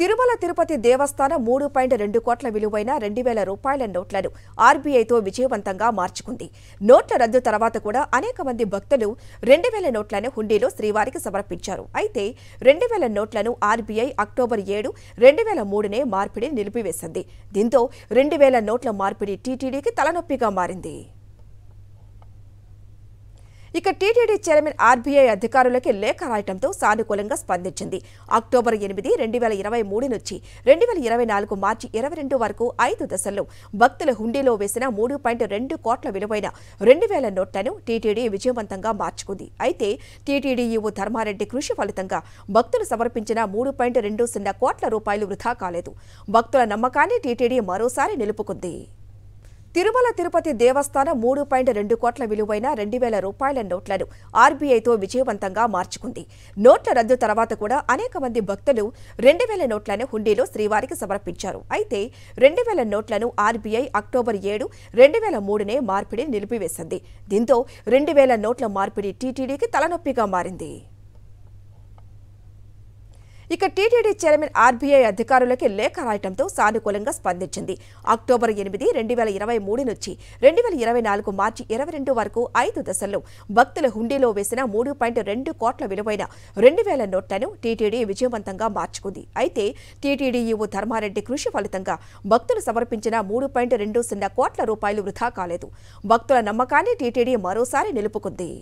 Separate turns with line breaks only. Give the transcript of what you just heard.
తిరుమల తిరుపతి దేవస్థానం 3.2 కోట్ల విలువైన 2,000 రూపాయల నోట్లను ఆర్బీఐతో విజయవంతంగా మార్చుకుంది. నోట్ల రద్దు తర్వాత కూడా అనేక మంది భక్తులు 2,000 నోట్లను హుండీలో శ్రీవారికి సమర్పించారు. అయితే 2,000 నోట్లను ఆర్బీఐ అక్టోబర్ 7, 2003నే మార్పిడి నిలిపివేసింది. దీంతో 2,000 నోట్ల మార్పిడి టీటీడీకి తలనొప్పిగా మారింది. ఇక టీటీడీ చైర్మన్ ఆర్బీఐ అధికారులకి లేఖ రాయటంతో సానుకూలంగా స్పందించింది. అక్టోబర్ 8, 2023 నుంచి 2024 మార్చి 22 వరకు 5 దశల్లో భక్తుల హుండీలో వేసిన 3.2 కోట్ల విలువైన 2,000 నోట్లను టీటీడీ విజయవంతంగా మార్చుకుంది. అయితే టీటీడీ ఈవో ధర్మారెడ్డి కృషి ఫలితంగా భక్తులు సమర్పించిన 3.20 కోట్ల రూపాయలు వృథా కాలేదు. భక్తుల నమ్మకాన్ని టీటీడీ మరోసారి నిలుపుకుంది. తిరుమల తిరుపతి దేవస్థానం 3.2 కోట్ల విలువైన 2,000 రూపాయల నోట్లను ఆర్బీఐతో విజయవంతంగా మార్చుకుంది. నోట్ల రద్దు తర్వాత కూడా అనేక మంది భక్తులు 2,000 నోట్లను హుండీలో శ్రీవారికి సమర్పించారు. అయితే 2,000 నోట్లను ఆర్బీఐ అక్టోబర్ 7, 2003నే మార్పిడి నిలిపివేసింది. దీంతో 2,000 నోట్ల మార్పిడి టీటీడీకి తలనొప్పిగా మారింది. ఇక టీటీడీ చైర్మన్ ఆర్బీఐ అధికారులకి లేఖ రాయటంతో సానుకూలంగా స్పందించింది. అక్టోబర్ 8, 2023 నుంచి 2024 మార్చి 22 వరకు 5 దశల్లో భక్తుల హుండీలో వేసిన 3.2 కోట్ల విలువైన 2,000 నోట్లను టీటీడీ విజయవంతంగా మార్చుకుంది. అయితే టీటీడీ ఈవో ధర్మారెడ్డి కృషి ఫలితంగా భక్తులు సమర్పించిన 3.20 కోట్ల రూపాయలు వృథా కాలేదు. భక్తుల నమ్మకాన్ని టీటీడీ మరోసారి నిలుపుకుంది.